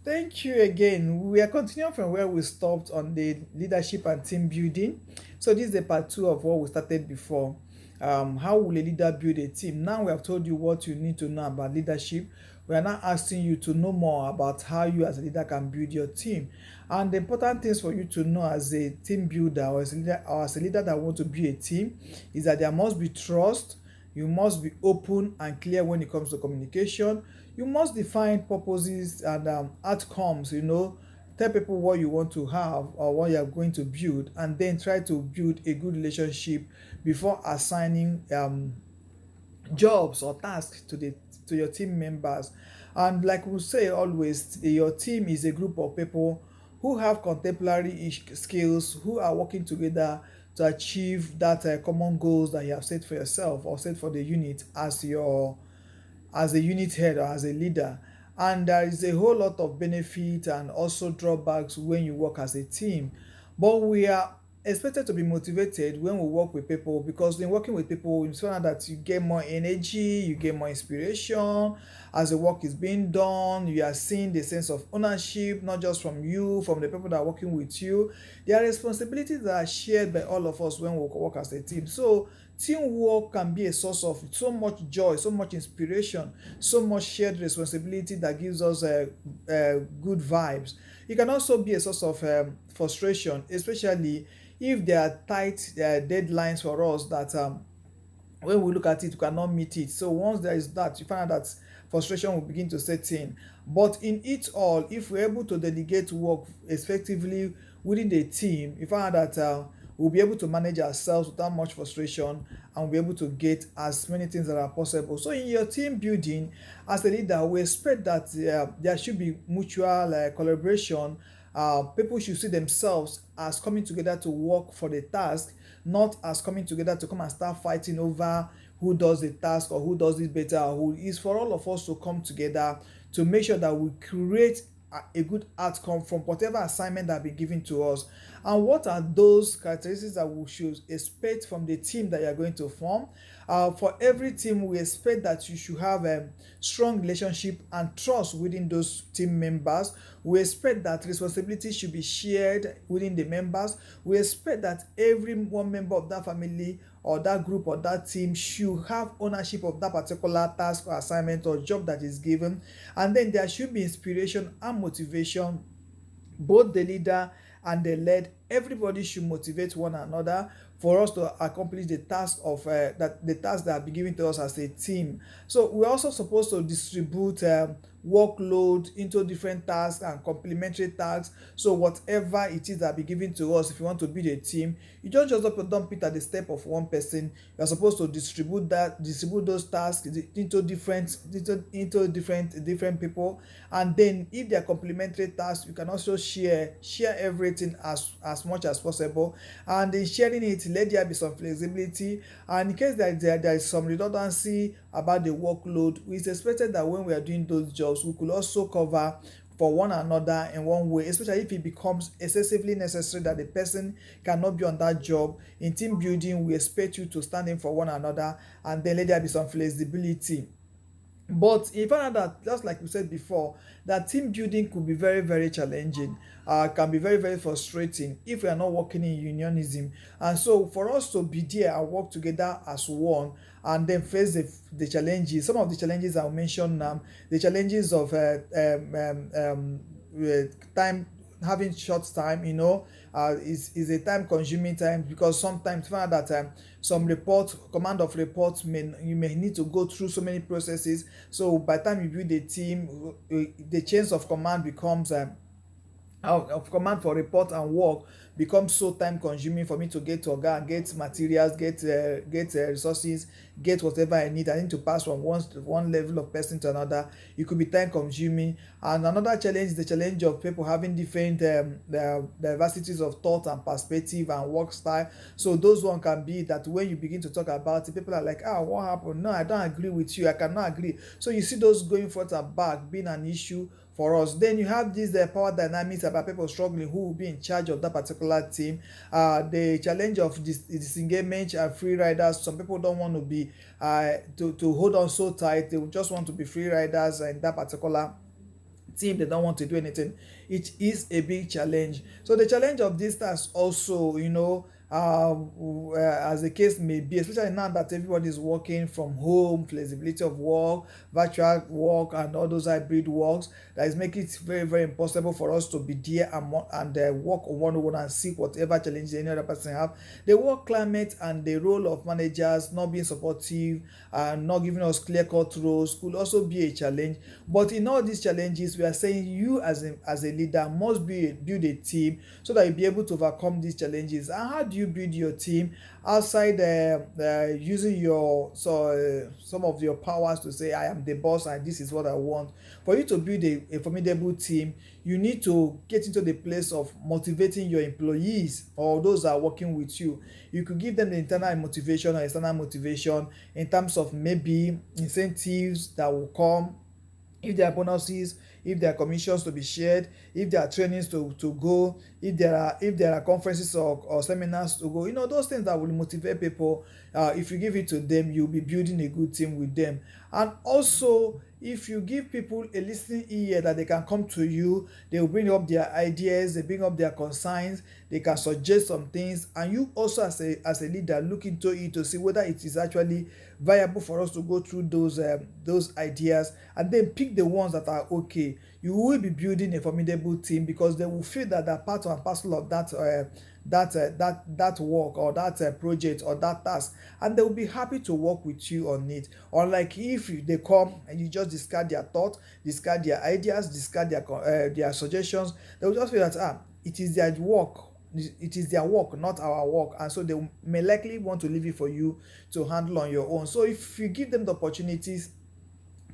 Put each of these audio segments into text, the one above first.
Thank you again. We are continuing from where we stopped on the leadership and team building. So this is the part two of what we started before. How will a leader build a team? Now we have told you what you need to know about leadership. We are now asking you to know more about how you as a leader can build your team. And the important things for you to know as a team builder or as a leader that want to build a team is that there must be trust. You must be open and clear when it comes to communication. You must define purposes and outcomes. Tell people what you want to have or what you are going to build, and then try to build a good relationship before assigning jobs or tasks to your team members. And like we say always, your team is a group of people who have contemporary skills, who are working together to achieve that common goals that you have set for yourself or set for the unit as a unit head or as a leader. And there is a whole lot of benefit and also drawbacks when you work as a team. But we are expected to be motivated when we work with people, because in working with people, you find that you get more energy, you get more inspiration as the work is being done. You are seeing the sense of ownership, not just from you, from the people that are working with you. There are responsibilities that are shared by all of us when we work as a team. So teamwork can be a source of so much joy, so much inspiration, so much shared responsibility that gives us good vibes. It can also be a source of frustration, especially if there are tight deadlines for us that when we look at it, we cannot meet it. So once there is that, you find out that frustration will begin to set in. But in it all, if we're able to delegate work effectively within the team, you find out that we'll be able to manage ourselves without much frustration, and we'll be able to get as many things that are possible. So in your team building, as a leader, we expect that there should be mutual collaboration. People should see themselves as coming together to work for the task, not as coming together to come and start fighting over who does the task or who does it better, or who is, for all of us to come together to make sure that we create a good outcome from whatever assignment that be given to us. And what are those characteristics that we should expect from the team that you are going to form? For every team, we expect that you should have a strong relationship and trust within those team members. We expect that responsibility should be shared within the members. We expect that every one member of that family or that group or that team should have ownership of that particular task or assignment or job that is given. And then there should be inspiration and motivation. Both the leader and the led, everybody should motivate one another for us to accomplish the task of the task that be given to us as a team. So we're also supposed to distribute workload into different tasks and complementary tasks. So whatever it is that be given to us, if you want to build a team, you don't just dump it at the step of one person. You're supposed to distribute those tasks into different people. And then if they are complementary tasks, you can also share everything as much as possible. And in sharing it, let there be some flexibility, and in case there is some redundancy about the workload, it's expected that when we are doing those jobs, we could also cover for one another in one way, especially if it becomes excessively necessary that the person cannot be on that job. In team building, we expect you to stand in for one another, and then let there be some flexibility. But if I know that, just like we said before, that team building could be very, very challenging, can be very, very frustrating if we are not working in unionism. And so, for us to be there and work together as one, and then face the challenges, some of the challenges I'll mention now, the challenges of time, having short time, is a time consuming time, because sometimes you find out that some report command of reports you may need to go through so many processes. So by the time you build a team, the chains of command becomes of command for report and work becomes so time consuming for me to get to oga and get materials, get resources, get whatever I need. I need to pass from one level of person to another. It could be time consuming. And another challenge is the challenge of people having different diversities of thought and perspective and work style. So those one can be that when you begin to talk about it, people are like, what happened? No, I don't agree with you, I cannot agree. So you see those going forth and back being an issue for us. Then you have this power dynamics about people struggling who will be in charge of that particular team. The challenge of disengagement and free riders. Some people don't want to be to hold on so tight. They just want to be free riders in that particular team, they don't want to do anything. It is a big challenge. So the challenge of this task also, as the case may be, especially now that everybody is working from home, flexibility of work, virtual work, and all those hybrid works, that is making it very, very impossible for us to be there and work on one-on-one and see whatever challenges any other person have. The work climate and the role of managers not being supportive and not giving us clear-cut roles could also be a challenge. But in all these challenges, we are saying you as a leader must build a team so that you'll be able to overcome these challenges. And how do you build your team outside using some of your powers to say I am the boss and this is what I want? For you to build a formidable team, you need to get into the place of motivating your employees or those that are working with you. You could give them the internal motivation or external motivation in terms of maybe incentives that will come, if there are bonuses, if there are commissions to be shared, if there are trainings to go, if there are conferences or seminars to go, those things that will motivate people. If you give it to them, you'll be building a good team with them. And also, if you give people a listening ear that they can come to you, they will bring up their ideas, they bring up their concerns, they can suggest some things, and you also as a leader look into it to see whether it is actually viable for us to go through those ideas, and then pick the ones that are okay. You will be building a formidable team because they will feel that they're part and parcel of that work or that project or that task, and they will be happy to work with you on it. Unlike if they come and you just discard their thoughts, discard their ideas, discard their suggestions, they will just feel that it is their work. It is their work, not our work, and so they may likely want to leave it for you to handle on your own. So if you give them the opportunities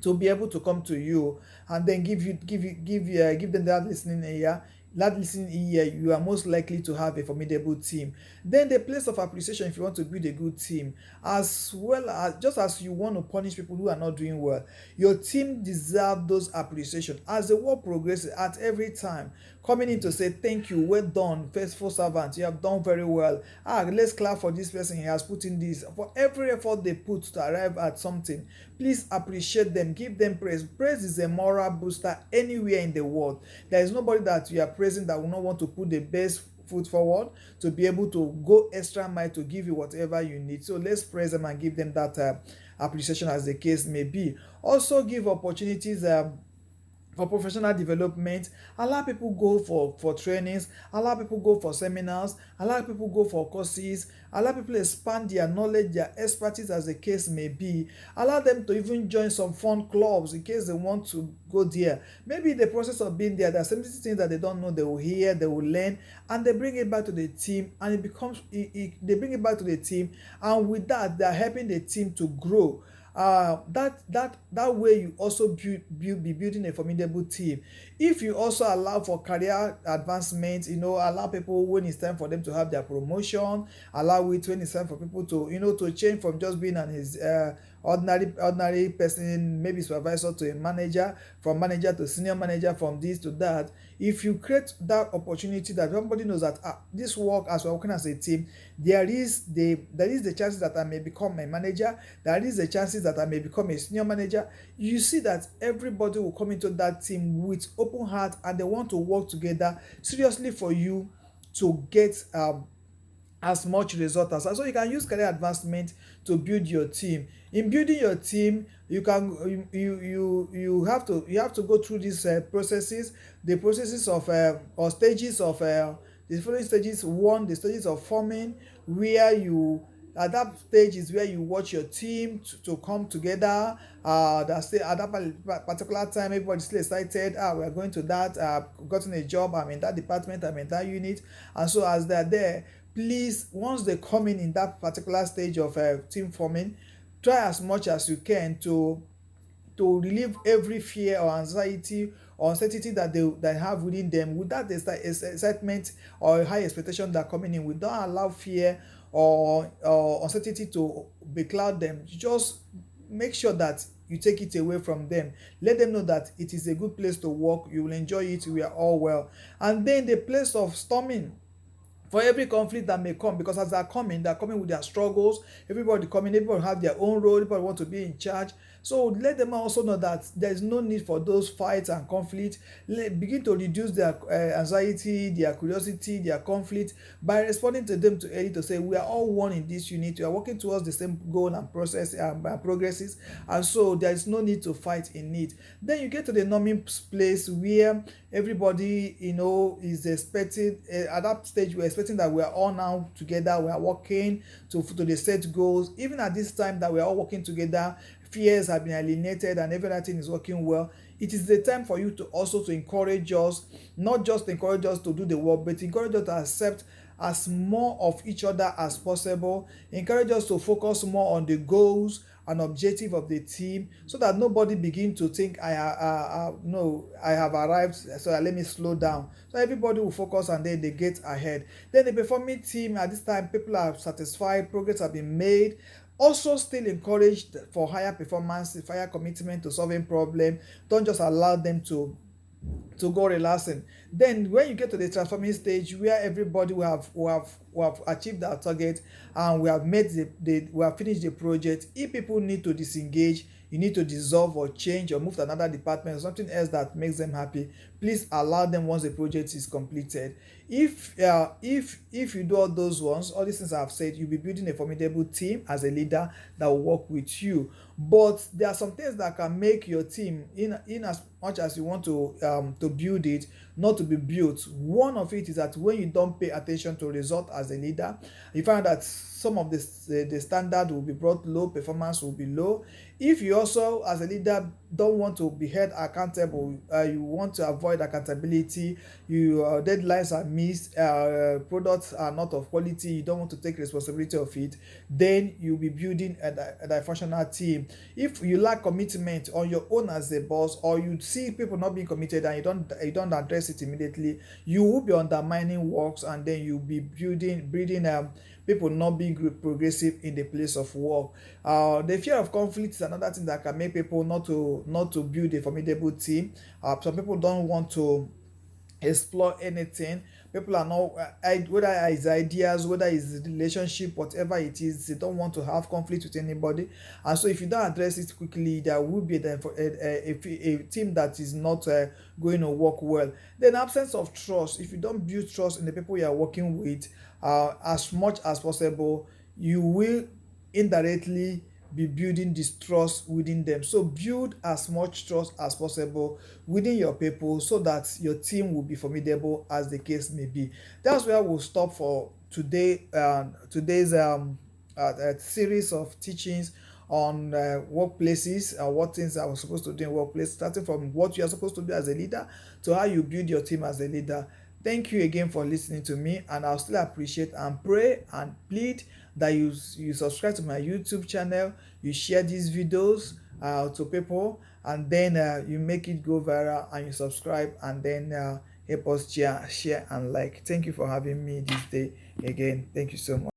to be able to come to you and then give them that listening ear, you are most likely to have a formidable team. Then the place of appreciation, if you want to build a good team, as well as just as you want to punish people who are not doing well, your team deserve those appreciation as the work progresses. At every time coming in to say thank you, well done, faithful servant, you have done very well. Let's clap for this person, he has put in this, for every effort they put to arrive at something. Please appreciate them, give them praise. Praise is a moral booster anywhere in the world. There is nobody that you are praising that will not want to put the best foot forward to be able to go extra mile to give you whatever you need. So let's praise them and give them that appreciation as the case may be. Also give opportunities for professional development. Allow people go for trainings, allow people go for seminars, allow people go for courses, allow people expand their knowledge, their expertise as the case may be. Allow them to even join some fun clubs in case they want to go there. Maybe in the process of being there, there are some things that they don't know, they will hear, they will learn, and they bring it back to the team, and they bring it back to the team, and with that they are helping the team to grow. That way you also be building a formidable team. If you also allow for career advancement, allow people when it's time for them to have their promotion, allow it when it's time for people to change from just being an ordinary person, maybe supervisor, to a manager, from manager to senior manager, from this to that. If you create that opportunity that everybody knows that this work, as we're working as a team, there is the chances that I may become a manager, there is the chances that I may become a senior manager. You see that everybody will come into that team with open heart, and they want to work together seriously for you to get as much result as. So you can use career advancement to build your team. In building your team, you have to go through these processes, the processes of or stages of the following stages. One, the stages of forming, where you at that stage is where you watch your team to come together. At that particular time, everybody's still excited. We are going to that. Gotten a job. I'm in that department. I'm in that unit. And so as they're there, please, once they come in that particular stage of team forming, try as much as you can to relieve every fear or anxiety or uncertainty that they have within them. With that excitement or high expectation that are coming in, we don't allow fear or uncertainty to becloud them. Just make sure that you take it away from them. Let them know that it is a good place to work. You will enjoy it. We are all well. And then the place of storming for every conflict that may come, because as they're coming with their struggles. Everybody have their own role. Everybody want to be in charge. So let them also know that there is no need for those fights and conflict. Begin to reduce their anxiety, their curiosity, their conflict by responding to them to early to say we are all one in this unit. We are working towards the same goal and process and progresses, and so there is no need to fight in it. Then you get to the norming place where everybody is expecting at that stage we're expecting that we are all now together, we are working to the set goals. Even at this time that we are all working together, fears have been alienated and everything is working well. It is the time for you to also to encourage us, not just encourage us to do the work, but encourage us to accept as more of each other as possible. Encourage us to focus more on the goals and objective of the team, so that nobody begin to think no, I have arrived, so let me slow down. So everybody will focus and then they get ahead. Then the performing team, at this time people are satisfied, progress have been made, also still encouraged for higher performance, higher commitment to solving problem. Don't just allow them to go relaxing. Then when you get to the transforming stage where everybody will have achieved our target and we have made we have finished the project, if people need to disengage, you need to dissolve or change or move to another department or something else that makes them happy, please allow them once the project is completed. If you do all those ones, all these things I've said, you'll be building a formidable team as a leader that will work with you. But there are some things that can make your team, in as much as you want to build it, not to be built. One of it is that when you don't pay attention to result as a leader, you find that some of the standard will be brought low, performance will be low. If you also as a leader don't want to be held accountable, you want to avoid accountability, your deadlines are missed, products are not of quality, you don't want to take responsibility of it, then you'll be building a dysfunctional team. If you lack commitment on your own as a boss, or you see people not being committed and you don't address it immediately, you will be undermining works, and then you'll be breeding people not being progressive in the place of work. The fear of conflict is another thing that can make people not to build a formidable team. Some people don't want to explore anything. People are not whether it's ideas, whether it's relationship, whatever it is, they don't want to have conflict with anybody. And so if you don't address it quickly, there will be a team that is not going to work well. Then absence of trust. If you don't build trust in the people you are working with as much as possible, you will indirectly be building distrust within them. So build as much trust as possible within your people, so that your team will be formidable as the case may be. That's where we'll stop for today's series of teachings on workplaces, what things I was supposed to do in workplace, starting from what you are supposed to do as a leader to how you build your team as a leader. Thank you again for listening to me, and I'll still appreciate and pray and plead that you subscribe to my YouTube channel, you share these videos to people, and then you make it go viral, and you subscribe, and then help us share and like. Thank you for having me this day again. Thank you so much.